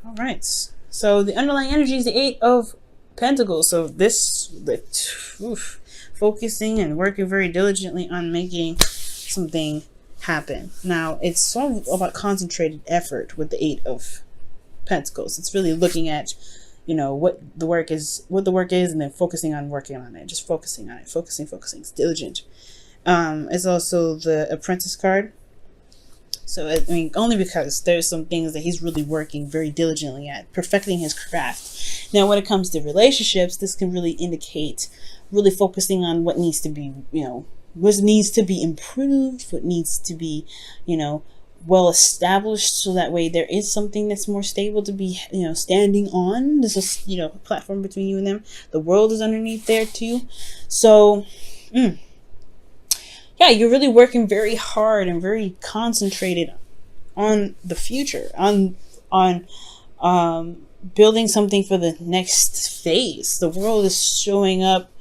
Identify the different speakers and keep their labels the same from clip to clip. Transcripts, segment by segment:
Speaker 1: All right. So the underlying energy is the Eight of Pentacles. So this, focusing and working very diligently on making something happen. Now, it's sort of about concentrated effort with the Eight of Pentacles. It's really looking at, what the work is, and then focusing on working on it. Just focusing on it. Focusing. It's diligent. It's also the Apprentice card. So, I mean, only because there's some things that he's really working very diligently at, perfecting his craft. Now, when it comes to relationships, this can really indicate really focusing on what needs to be, what needs to be improved, what needs to be, well established, so that way there is something that's more stable to be, standing on. There's a, platform between you and them. The world is underneath there too. So, yeah, you're really working very hard and very concentrated on the future, on building something for the next phase. The world is showing up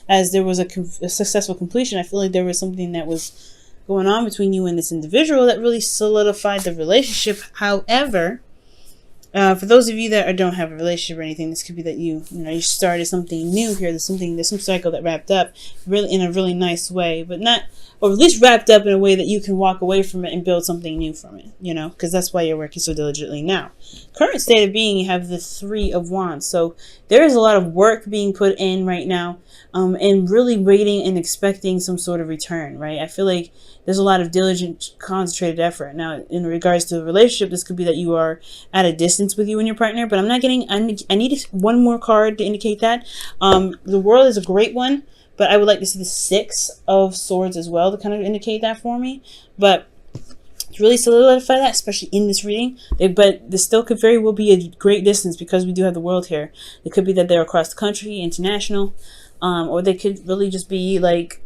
Speaker 1: as there was a successful completion. I feel like there was something that was going on between you and this individual that really solidified the relationship. However, for those of you that don't have a relationship or anything, this could be that you started something new here. There's some cycle that wrapped up really in a really nice way, but not, or at least wrapped up in a way that you can walk away from it and build something new from it, because that's why you're working so diligently now. Current state of being, you have the Three of Wands. So there is a lot of work being put in right now, and really waiting and expecting some sort of return, right? I feel like there's a lot of diligent, concentrated effort. Now, in regards to the relationship, this could be that you are at a distance with you and your partner, but I'm not getting, I need one more card to indicate that. The World is a great one, but I would like to see the Six of Swords as well to kind of indicate that for me. But to really solidify that, especially in this reading, but this still could very well be a great distance because we do have the World here. It could be that they're across the country, international, or they could really just be like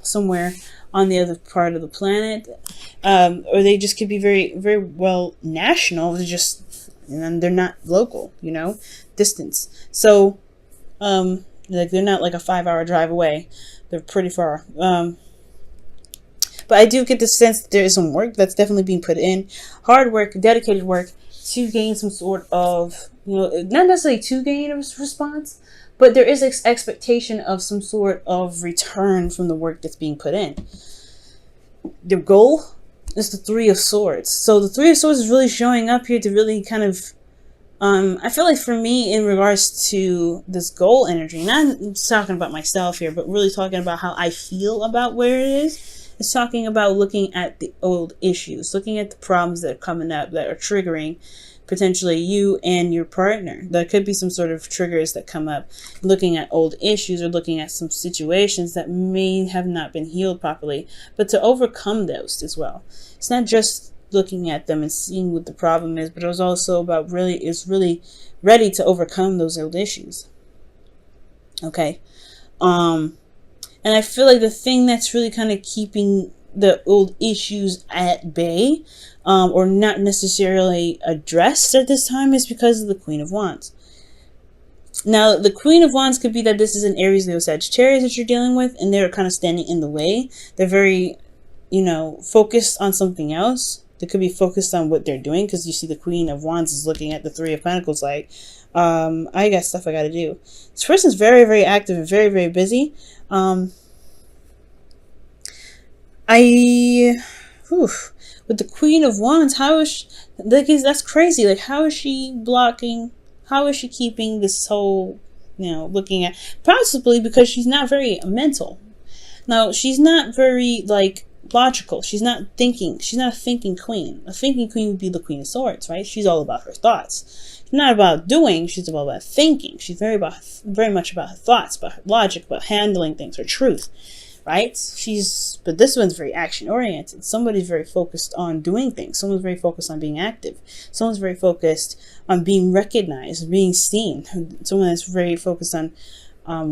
Speaker 1: somewhere on the other part of the planet, or they just could be very, very well national. They're just, and they're not local, distance. So, like they're not like a 5-hour drive away. They're pretty far. But I do get the sense that there is some work that's definitely being put in, hard work, dedicated work to gain some sort of, not necessarily to gain a response, but there is expectation of some sort of return from the work that's being put in. The goal is the Three of Swords. So the Three of Swords is really showing up here to really kind of, I feel like for me, in regards to this goal energy, not talking about myself here, but really talking about how I feel about where it is. It's talking about looking at the old issues, looking at the problems that are coming up that are triggering potentially you and your partner. There could be some sort of triggers that come up, looking at old issues or looking at some situations that may have not been healed properly, but to overcome those as well. It's not just looking at them and seeing what the problem is, but it was also about really ready to overcome those old issues. Okay. And I feel like the thing that's really kind of keeping the old issues at bay, or not necessarily addressed at this time, is because of the Queen of Wands. Now, the Queen of Wands could be that this is an Aries, Leo, Sagittarius that you're dealing with, and they're kind of standing in the way. They're very, focused on something else. They could be focused on what they're doing, because you see the Queen of Wands is looking at the Three of Pentacles like, I got stuff I got to do. This person's very, very active and very, very busy. With the Queen of Wands, how is she, that's crazy. Like, how is she blocking? How is she keeping this whole, looking at, possibly because she's not very mental. Now, she's not very, logical. She's not thinking. She's not a thinking queen. A thinking queen would be the Queen of Swords, right? She's all about her thoughts. She's not about doing. She's all about thinking. She's very much about her thoughts, about her logic, about handling things, her truth, right? But this one's very action oriented. Somebody's very focused on doing things. Someone's very focused on being active. Someone's very focused on being recognized, being seen. Someone that's very focused on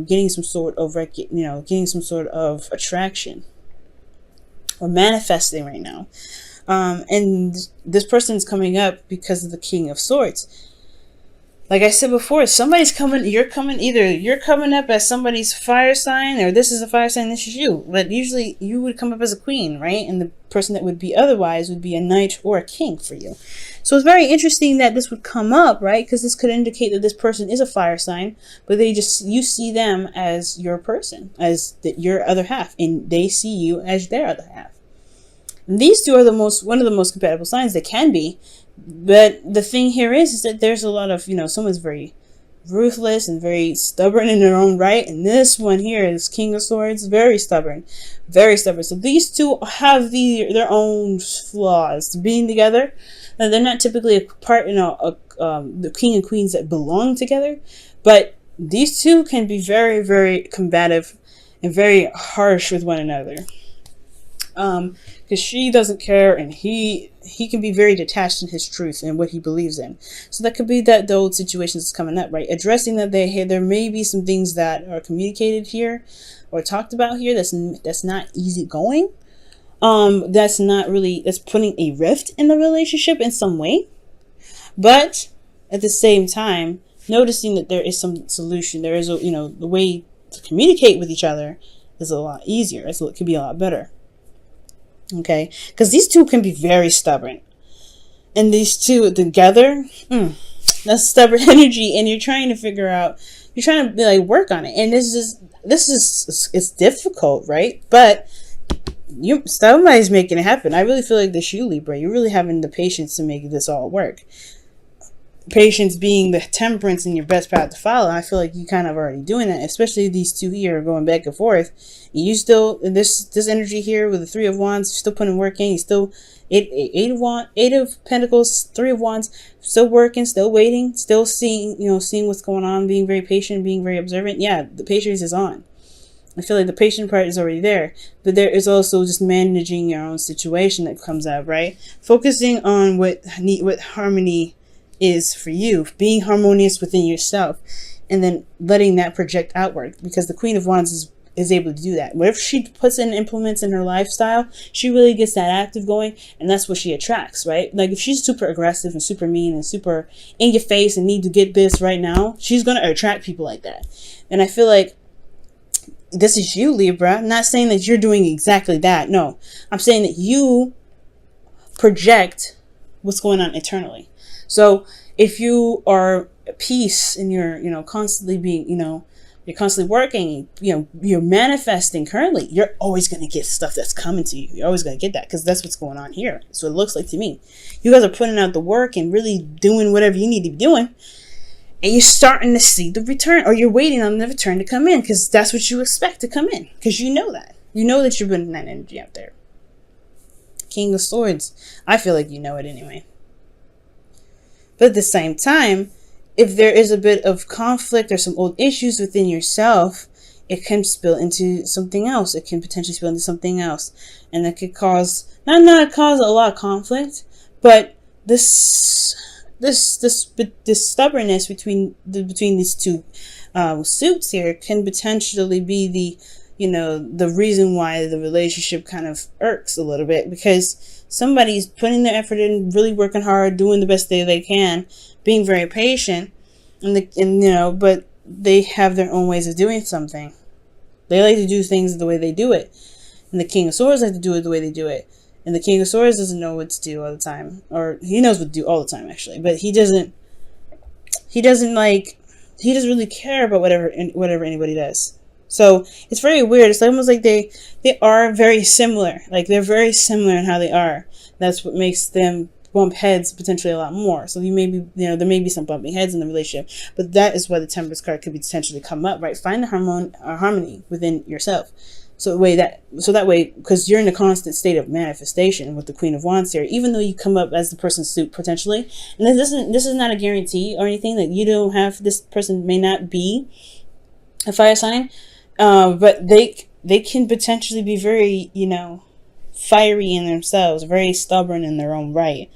Speaker 1: getting some sort of getting some sort of attraction, or manifesting right now. And this person's coming up because of the King of Swords. Like I said before, somebody's coming, either you're coming up as somebody's fire sign, or this is a fire sign, this is you. But usually you would come up as a queen, right? And the person that would be otherwise would be a knight or a king for you. So it's very interesting that this would come up, right? Because this could indicate that this person is a fire sign, but you see them as your person, as your other half, and they see you as their other half. And these two are one of the most compatible signs they can be. But the thing here is that there's a lot of, someone's very ruthless and very stubborn in their own right. And this one here is King of Swords, very stubborn, very stubborn. So these two have their own flaws to being together. Now, they're not typically a part, the king and queens that belong together. But these two can be very, very combative and very harsh with one another. Because she doesn't care, and he can be very detached in his truth and what he believes in. So that could be the old situation that's coming up, right? Addressing that there may be some things that are communicated here or talked about here that's not easy going. That's putting a rift in the relationship in some way. But at the same time, noticing that there is some solution. There is the way to communicate with each other is a lot easier. It could be a lot better. Okay, because these two can be very stubborn, and these two together, that's stubborn energy, and you're trying to work on it, and this is it's difficult, right? But somebody's making it happen. I really feel like this you, Libra, you're really having the patience to make this all work. Patience being the temperance in your best path to follow. I feel like you kind of already doing that, especially these two here going back and forth. You still, this energy here with the Three of Wands, you're still putting work in. You still, Eight of Pentacles, Three of Wands, still working, still waiting, still seeing what's going on, being very patient, being very observant. Yeah, the patience is on. I feel like the patient part is already there, but there is also just managing your own situation that comes out, right? Focusing on what harmony is for you, being harmonious within yourself, and then letting that project outward, because the Queen of Wands is able to do that. Whatever she puts in, implements in her lifestyle, she really gets that active going, and that's what she attracts, right? Like if she's super aggressive and super mean and super in your face and need to get this right now, she's going to attract people like that. And I feel like this is you, Libra. I'm not saying that you're doing exactly that. No, I'm saying that you project what's going on internally. So if you are at peace and you're, constantly being, you're constantly working, you're manifesting currently, you're always going to get stuff that's coming to you. You're always going to get that, because that's what's going on here. So it looks like to me. You guys are putting out the work and really doing whatever you need to be doing. And you're starting to see the return, or you're waiting on the return to come in, because that's what you expect to come in, because you know that. You know that you're putting that energy out there. King of Swords. I feel like you know it anyway. But at the same time, if there is a bit of conflict or some old issues within yourself, it can spill into something else. It can potentially spill into something else. And that could cause, not cause a lot of conflict, but this stubbornness between these two suits here can potentially be the reason why the relationship kind of irks a little bit, because somebody's putting their effort in, really working hard, doing the best they can, being very patient, but they have their own ways of doing something. They like to do things the way they do it, and the King of Swords like to do it the way they do it. And the King of Swords doesn't know what to do all the time, or he knows what to do all the time actually, but he doesn't really care about whatever anybody does. So it's very weird. It's almost like they are very similar. Like they're very similar in how they are. That's what makes them bump heads potentially a lot more. So there may be some bumping heads in the relationship, but that is why the Temperance card could potentially come up, right? Find the harmony within yourself. So that way, because you're in a constant state of manifestation with the Queen of Wands here, even though you come up as the person's suit potentially, and this is not a guarantee or anything that you don't have. This person may not be a fire sign, but they can potentially be very, fiery in themselves, very stubborn in their own right.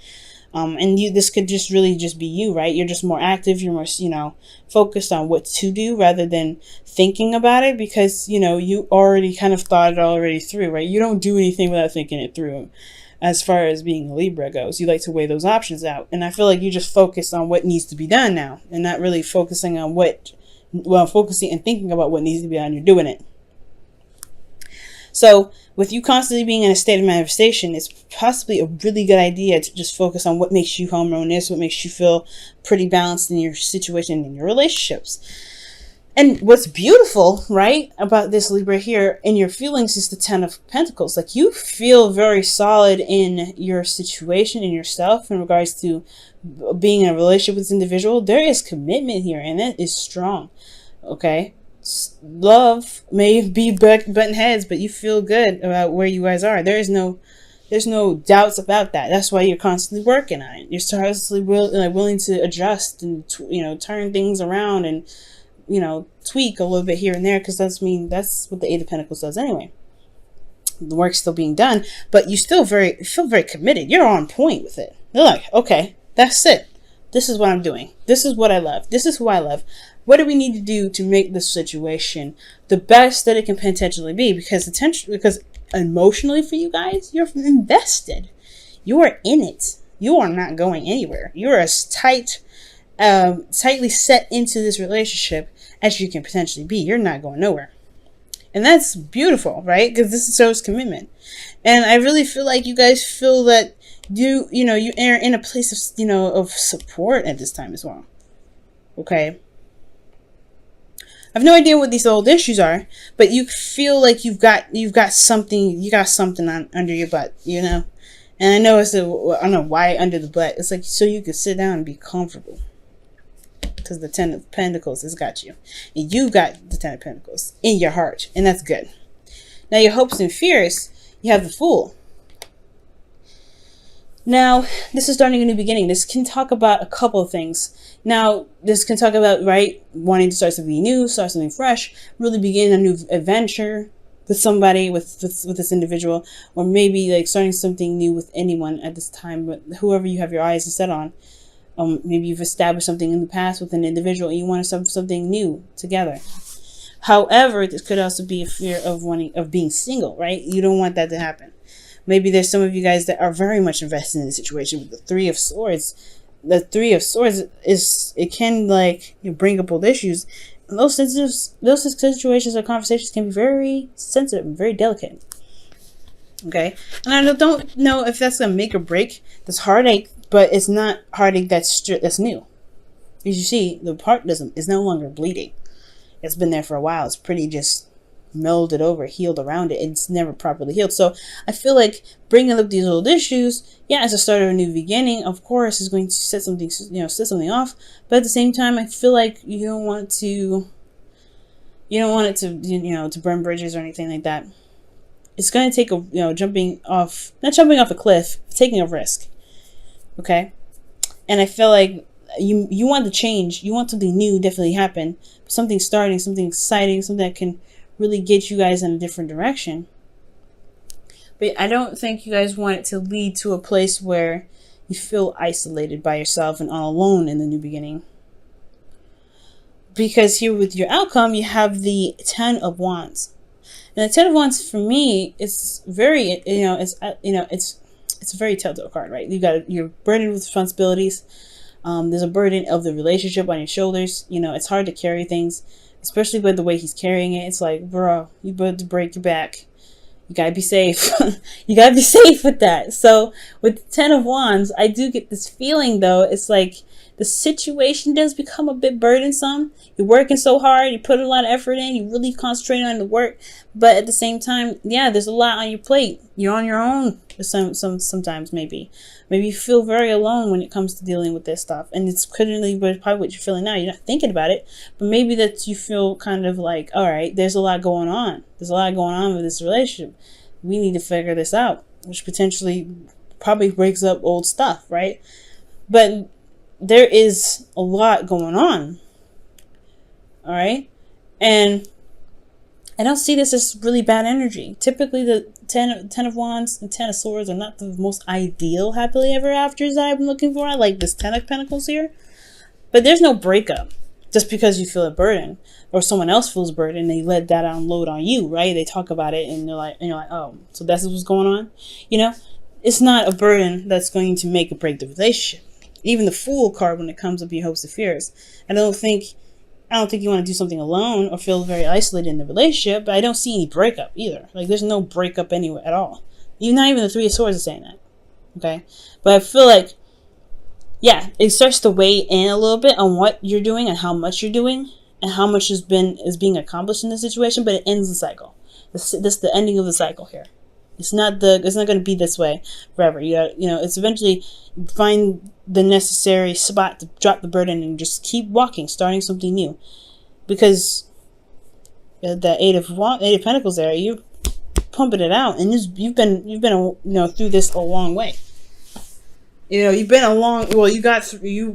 Speaker 1: And this could just really just be you, right? You're just more active. You're more, focused on what to do rather than thinking about it, because, you already kind of thought it already through, right? You don't do anything without thinking it through. as far as being a Libra goes. You like to weigh those options out. And I feel like you just focus on what needs to be done now and not really focusing on focusing and thinking about what needs to be done. You're doing it. So with you constantly being in a state of manifestation, it's possibly a really good idea to just focus on what makes you harmonious, what makes you feel pretty balanced in your situation, in your relationships. And what's beautiful, right, about this Libra here in your feelings is the Ten of Pentacles. Like, you feel very solid in your situation, in yourself, in regards to being in a relationship with this individual. There is commitment here, and it is strong. Okay? Love may be button heads, but you feel good about where you guys are. There's no doubts about that. That's why you're constantly working on it. You're constantly willing to adjust and turn things around and tweak a little bit here and there, because that's what the Eight of Pentacles does anyway. The work's still being done, but you still feel very committed. You're on point with it. You're like, okay, that's it. This is what I'm doing. This is what I love. This is who I love. What do we need to do to make this situation the best that it can potentially be? Because emotionally for you guys, you're invested. You are in it. You are not going anywhere. You're as tightly set into this relationship as you can potentially be. You're not going nowhere. And that's beautiful, right? Because this shows commitment. And I really feel like you guys feel that you are in a place of, of support at this time as well. Okay? I have no idea what these old issues are, but you feel like you've got something under your butt, And I know I don't know why under the butt. It's like so you can sit down and be comfortable. Because the Ten of Pentacles has got you. And you got the Ten of Pentacles in your heart. And that's good. Now your hopes and fears, you have the Fool. Now, this is starting a new beginning. This can talk about a couple of things. Now, this can talk about, right, wanting to start something new, start something fresh, really begin a new adventure with somebody, with this individual, or maybe like starting something new with anyone at this time, but whoever you have your eyes set on. Maybe you've established something in the past with an individual and you want to start something new together. However, this could also be a fear of being single, right? You don't want that to happen. Maybe there's some of you guys that are very much invested in the situation with the Three of Swords. The Three of Swords can bring up old issues. And those situations or conversations can be very sensitive and very delicate. Okay? And I don't know if that's going to make or break this heartache, but it's not heartache that's new. As you see, the part is no longer bleeding. It's been there for a while. It's pretty just melded over, healed around it. It's never properly healed. So I feel like bringing up these old issues, as a start of a new beginning, of course, is going to set something off. But at the same time, I feel like you don't want it to burn bridges or anything like that. It's going to take not jumping off a cliff, taking a risk. Okay? And I feel like you want the change. You want something new definitely happen. Something starting, something exciting, something that can really get you guys in a different direction. But I don't think you guys want it to lead to a place where you feel isolated by yourself and all alone in the new beginning. Because here with your outcome, you have the Ten of Wands. And the Ten of Wands for me is very, it's a very telltale card, right? You're burdened with responsibilities. There's a burden of the relationship on your shoulders. It's hard to carry things, especially by the way he's carrying it. It's like, bro, you better break your back. You gotta be safe. You gotta be safe with that. So with the Ten of Wands, I do get this feeling though. It's like the situation does become a bit burdensome. You're working so hard. You put a lot of effort in. You really concentrate on the work. But at the same time, there's a lot on your plate. You're on your own. Sometimes maybe you feel very alone when it comes to dealing with this stuff. And it's probably what you're feeling now. You're not thinking about it. But maybe that you feel kind of like, all right, there's a lot going on. There's a lot going on with this relationship. We need to figure this out. Which potentially probably breaks up old stuff, right? But there is a lot going on. All right? And I don't see this as really bad energy. Typically, the Ten of Wands and Ten of Swords are not the most ideal happily ever afters I've been looking for. I like this Ten of Pentacles here. But there's no breakup just because you feel a burden or someone else feels a burden. They let that unload on you, right? They talk about it and you're like, oh, so that's what's going on? it's not a burden that's going to make or break the relationship. Even the Fool card, when it comes up your hopes and fears, I don't think you want to do something alone or feel very isolated in the relationship, but I don't see any breakup either. Like, there's no breakup anywhere at all. Not even the Three of Swords is saying that. Okay? But I feel like, yeah, it starts to weigh in a little bit on what you're doing and how much you're doing and how much is being accomplished in this situation, but it ends the cycle. This is the ending of the cycle here. It's not going to be this way forever. It's eventually find the necessary spot to drop the burden and just keep walking, starting something new. Because the Eight of Pentacles there, you're pumping it out, and you've been through this a long way. You've been a long. Well, you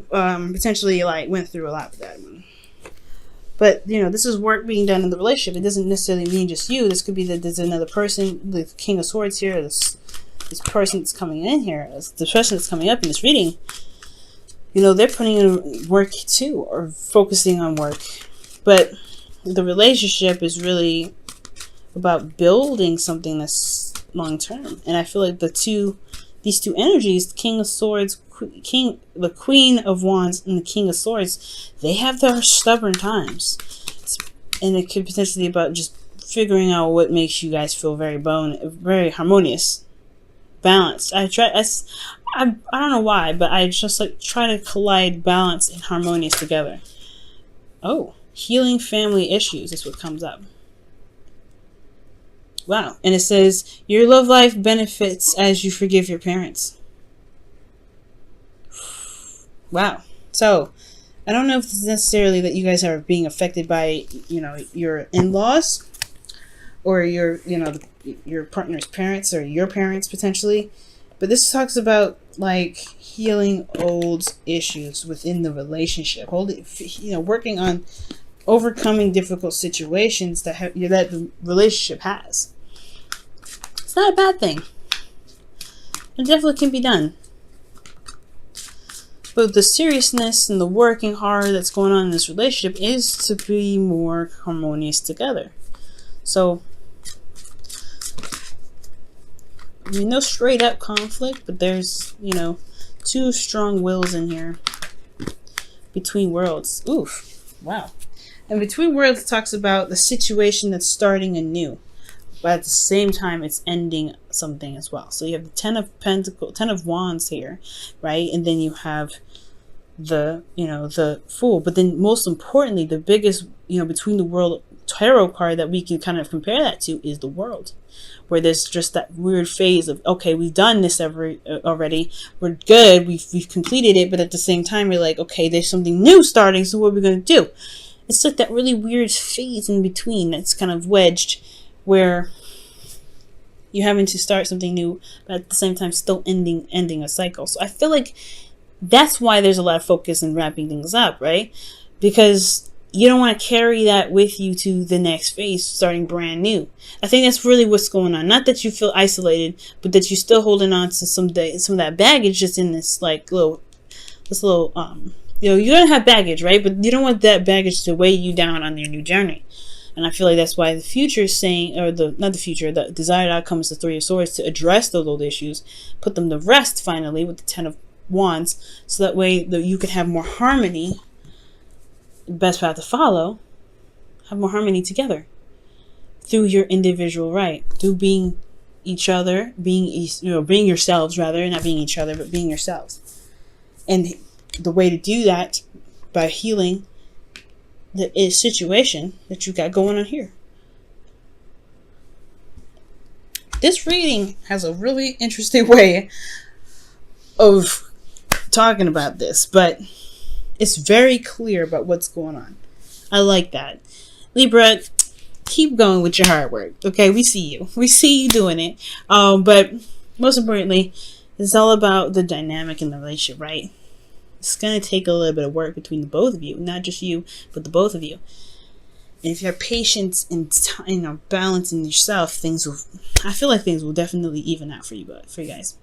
Speaker 1: potentially went through a lot with that. But, this is work being done in the relationship. It doesn't necessarily mean just you. This could be that there's another person, the King of Swords here, this person that's coming in here, the person that's coming up in this reading. They're putting in work too, or focusing on work. But the relationship is really about building something that's long-term. And I feel like these two energies, the King of Swords, the Queen of Wands, and the King of Swords, they have their stubborn times. And it could potentially be about just figuring out what makes you guys feel very harmonious, balanced. I don't know why, but I just try to collide balance and harmonious together. Oh, healing family issues is what comes up. Wow. And it says, your love life benefits as you forgive your parents. Wow. So, I don't know if it's necessarily that you guys are being affected by, your in-laws or your partner's parents or your parents potentially. But this talks about, healing old issues within the relationship. Working on overcoming difficult situations that the relationship has. It's not a bad thing. It definitely can be done. But the seriousness and the working hard that's going on in this relationship is to be more harmonious together. So, no straight up conflict, but there's, two strong wills in here. Between Worlds. Oof. Wow. And Between Worlds talks about the situation that's starting anew. But at the same time, it's ending something as well. So you have the Ten of Wands here, right? And then you have the Fool. But then most importantly, the biggest, Between the World tarot card that we can kind of compare that to is the World. Where there's just that weird phase of, okay, we've done this already. We're good. We've completed it. But at the same time, we're like, okay, there's something new starting. So what are we going to do? It's like that really weird phase in between that's kind of wedged, where you're having to start something new, but at the same time still ending a cycle. So I feel like that's why there's a lot of focus in wrapping things up, right? Because you don't want to carry that with you to the next phase, starting brand new. I think that's really what's going on. Not that you feel isolated, but that you're still holding on to some of that baggage just in this little you don't have baggage, right? But you don't want that baggage to weigh you down on your new journey. And I feel like that's why the future is saying, or the desired outcome is the Three of Swords, to address those old issues, put them to rest finally with the Ten of Wands, so that way you can have more harmony. The best path to follow, have more harmony together through your individual right, through being each other, being yourselves rather, not being each other, but being yourselves. And the way to do that by healing the situation that you got going on here. This reading has a really interesting way of talking about this, but it's very clear about what's going on. I like that. Libra, keep going with your hard work. Okay, we see you. We see you doing it. But most importantly, it's all about the dynamic in the relationship, right? It's going to take a little bit of work between the both of you. Not just you, but the both of you. And if you have patience and balance in yourself, I feel like things will definitely even out for you guys.